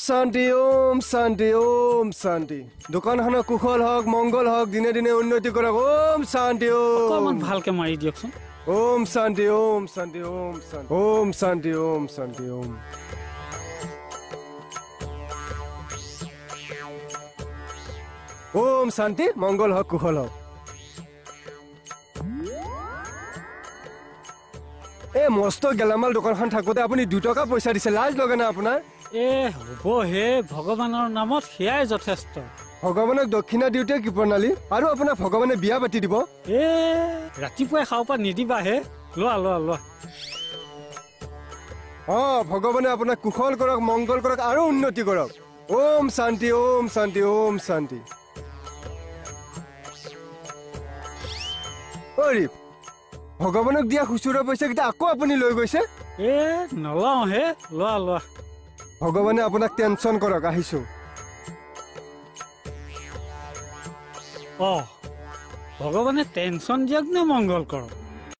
শান্তি ওম শান্তি ওম শান্তি দোকানখনৰ কুশল হওক মংগল হওক দিনে দিনে উন্নতি কৰক ওম শান্তি অকমান ভালকে মাৰি দিয়কচোন ওম শান্তি ওম শান্তি ওম শান্তি ওম শান্তি ওম শান্তি ওম ওম শান্তি মংগল হওক কুশল হওক এই মস্ত গেলামাল দোকানখন থাকোতে আপুনি 2 টকা পইচা দিছে লাজ লগা না আপোনাৰ হ'ব হে ভগৱানৰ নামত সেয়াই যথেষ্ট ভগৱানক দক্ষিণা দিওঁতে কি প্ৰণালী আৰু আপোনাক ভগৱানে বিয়া পাতি দিব ৰাতিপুৱাই খাব পৰা নিদিবা হে লোৱা লোৱা লোৱা ভগৱানে আপোনাক কুশল কৰক মংগল কৰক আৰু উন্নতি কৰক ওম শান্তি ওম শান্তি ওম শান্তি ভগৱানক দিয়া খুচুৰা পইচা কেইটা আকৌ আপুনি লৈ গৈছে নলওঁ হে লোৱা লোৱা ভগৱানে আপোনাক টেনচন কৰক আহিছো ভগৱানে টেনচন দিয়ক নে মংগল কৰক